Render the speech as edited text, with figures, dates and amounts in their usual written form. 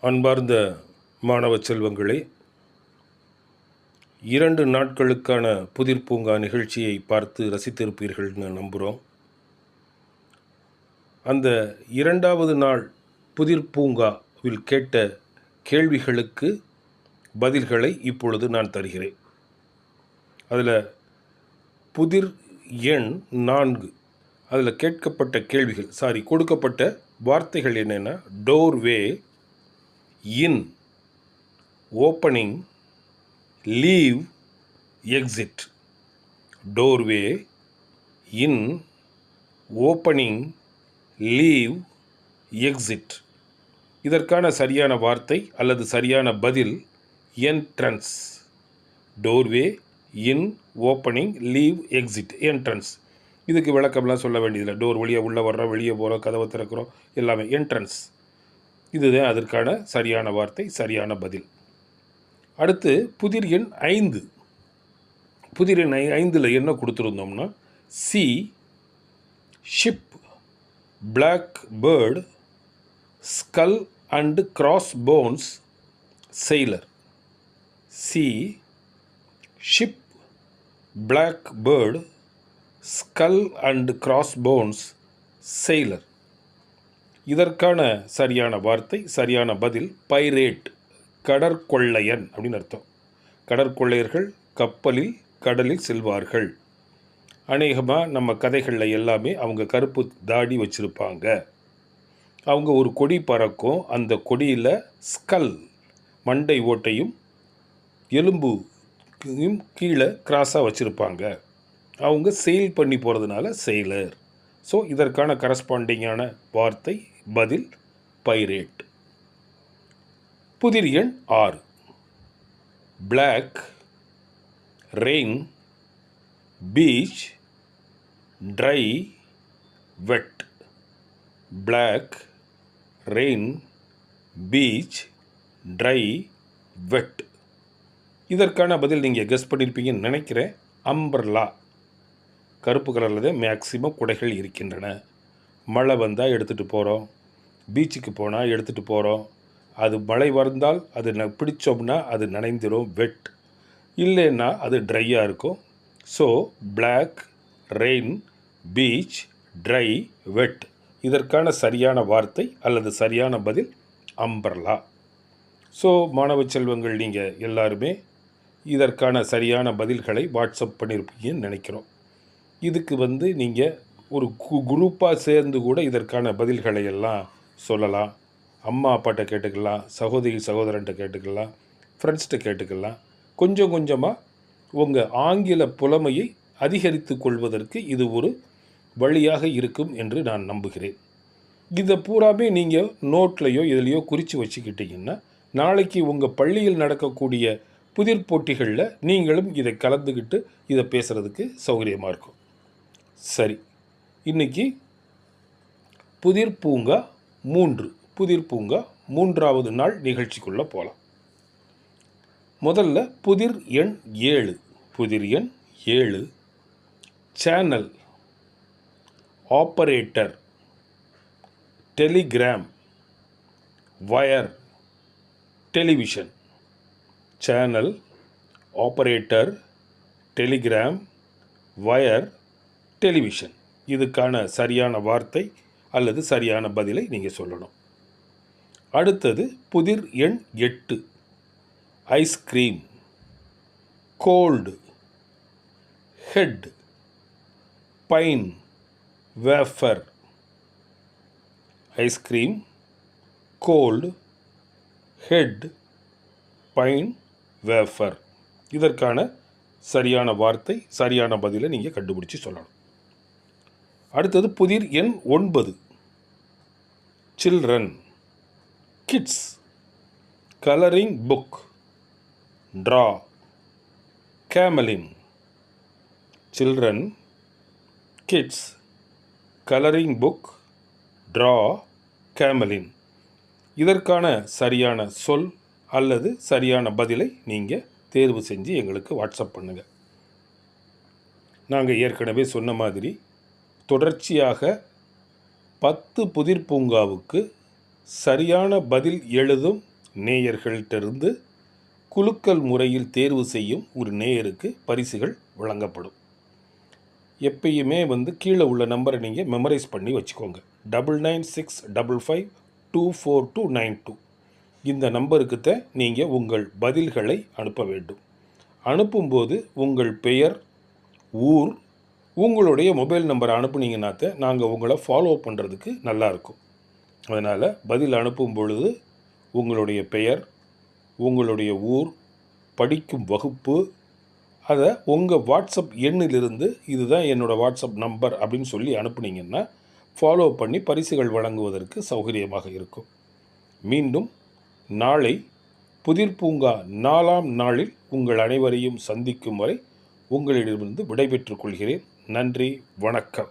அன்பார்ந்த மாணவ செல்வங்களே, 2 நாட்களுக்கான புதிர் பூங்கா நிகழ்ச்சியை பார்த்து ரசித்திருப்பீர்கள்னு நம்புகிறோம். அந்த 2வது நாள் புதிர் பூங்காவில் கேட்ட கேள்விகளுக்கு பதில்களை இப்பொழுது நான் தருகிறேன். அதில் புதிர் எண் 4 அதில் கேட்கப்பட்ட கேள்விகள் கொடுக்கப்பட்ட வார்த்தைகள் என்னென்னா, டோர்வே, இன், ஓப்பனிங், லீவ், எக்ஸிட். டோர்வே, இன், ஓப்பனிங், லீவ், எக்ஸிட். இதற்கான சரியான வார்த்தை அல்லது சரியான பதில் என்ட்ரன்ஸ். டோர்வே, இன், ஓப்பனிங், லீவ், எக்ஸிட், என்ட்ரன்ஸ். இதுக்கு விளக்கம்லாம் சொல்ல வேண்டியதில்லை. டோர் வழியாக உள்ளே வர்றோம், வெளியே போகிறோம், கதவை திறக்கிறோம், எல்லாமே என்ட்ரன்ஸ். இதுதான் அதற்கான சரியான வார்த்தை, சரியான பதில். அடுத்து புதிர் எண் 5. புதிர் எண் 5 என்ன கொடுத்துருந்தோம்னா, sea, ship, black bird, skull and cross bones, sailor. Sea, ship, black bird, skull and cross bones, sailor. இதற்கான சரியான வார்த்தை, சரியான பதில் பைரேட், கடற்கொள்ளையன் அப்படின்னு அர்த்தம். கடற்கொள்ளையர்கள் கப்பலில் கடலில் செல்வார்கள். அநேகமாக நம்ம கதைகளில் எல்லாமே அவங்க கருப்பு தாடி வச்சுருப்பாங்க. அவங்க ஒரு கொடி பறக்கும், அந்த கொடியில் ஸ்கல், மண்டை ஓட்டையும் எலும்பும் கீழே கிராஸாக வச்சுருப்பாங்க. அவங்க செயில் பண்ணி போகிறதுனால செயிலர். ஸோ இதற்கான கரஸ்பாண்டிங்கான வார்த்தை பதில் பைரேட். புதிர் எண் 6. பிளாக், ரெயின், பீச், ட்ரை, வெட். Black, rain, beach, dry, wet. இதற்கான பதில் நீங்கள் கெஸ் பண்ணியிருப்பீங்கன்னு நினைக்கிறேன். அம்பர்லா. கருப்பு கலரில் தான் மேக்சிமம் குடைகள் இருக்கின்றன. மழை வந்தால் எடுத்துகிட்டு போகிறோம், பீச்சுக்கு போனால் எடுத்துகிட்டு போகிறோம். அது மழை வந்தால் அது பிடிச்சோம்னா அது நனைந்துடும், வெட். இல்லைன்னா அது ட்ரையாக இருக்கும். So black, rain, beach, dry, wet. இதற்கான சரியான வார்த்தை அல்லது சரியான பதில் அம்பர்லா. ஸோ மாணவ செல்வங்கள், நீங்கள் எல்லாருமே இதற்கான சரியான பதில்களை வாட்ஸ்அப் பண்ணியிருப்பீங்கன்னு நினைக்கிறோம். இதுக்கு நீங்கள் ஒரு குரூப்பாக சேர்ந்து கூட இதற்கான பதில்களை எல்லாம் சொல்லலாம். அம்மா அப்பாட்ட கேட்டுக்கலாம், சகோதரி சகோதரன்ட்ட கேட்டுக்கலாம், ஃப்ரெண்ட்ஸ்கிட்ட கேட்டுக்கலாம். கொஞ்சம் கொஞ்சமாக உங்கள் ஆங்கில புலமையை அதிகரித்து கொள்வதற்கு இது ஒரு வழியாக இருக்கும் என்று நான் நம்புகிறேன். இதை பூராமே நீங்கள் நோட்லையோ இதுலையோ குறித்து வச்சுக்கிட்டிங்கன்னா, நாளைக்கு உங்கள் பள்ளியில் நடக்கக்கூடிய புதிர் போட்டிகளில் நீங்களும் இதை கலந்துக்கிட்டு இதை பேசுகிறதுக்கு சௌகரியமாக இருக்கும். சரி, இன்றைக்கி புதிர் பூங்கா 3, புதிர் பூங்கா 3வது நாள் நிகழ்ச்சிக்குள்ளே போகலாம். முதல்ல புதிர் எண் 7. புதிர் எண் 7. Channel, operator, Telegram, wire, television. Channel, operator, Telegram, wire, television. இதுக்கான சரியான வார்த்தை அல்லது சரியான பதிலை நீங்கள் சொல்லணும். அடுத்தது புதிர் எண் 8. Ice cream, gold, head, pine, wafer. Ice cream, gold, head, pine, wafer. இதற்கான சரியான வார்த்தை, சரியான பதிலை நீங்கள் கண்டுபிடிச்சி சொல்லணும். அடுத்தது புதிர் எண் 9. Children, kids, colouring book, draw, Camlin. Children, kids, colouring book, draw, Camlin. இதற்கான சரியான சொல் அல்லது சரியான பதிலை நீங்கள் தேர்வு செஞ்சு எங்களுக்கு வாட்ஸ்அப் பண்ணுங்கள். நாங்கள் ஏற்கனவே சொன்ன மாதிரி தொடர்ச்சியாக 10 புதிர் பூங்காவுக்கு சரியான பதில் எழுதும் நேயர்கள்ட்டிருந்து குலுக்கல் முறையில் தேர்வு செய்யும் ஒரு நேயருக்கு பரிசுகள் வழங்கப்படும். எப்பயுமே கீழே உள்ள நம்பரை நீங்கள் மெமரைஸ் பண்ணி வச்சுக்கோங்க. 9965524292 இந்த நம்பருக்கு நீங்கள் உங்கள் பதில்களை அனுப்ப வேண்டும். அனுப்பும்போது உங்கள் பெயர், ஊர், உங்களுடைய மொபைல் நம்பரை அனுப்புனீங்கன்னாத்த நாங்கள் உங்களை ஃபாலோ பண்ணுறதுக்கு நல்லாயிருக்கும். அதனால் பதில் அனுப்பும் பொழுது உங்களுடைய பெயர், உங்களுடைய ஊர், படிக்கும் வகுப்பு, அதை உங்கள் வாட்ஸ்அப் எண்ணிலிருந்து இதுதான் என்னோடய வாட்ஸ்அப் நம்பர் அப்படின்னு சொல்லி அனுப்புனீங்கன்னா ஃபாலோ பண்ணி பரிசுகள் வழங்குவதற்கு சௌகரியமாக இருக்கும். மீண்டும் நாளை புதிர் பூங்கா 4ஆம் நாளில் உங்கள் அனைவரையும் சந்திக்கும் வரை உங்களிடமிருந்து விடைபெற்றுக் கொள்கிறேன். நன்றி, வணக்கம்.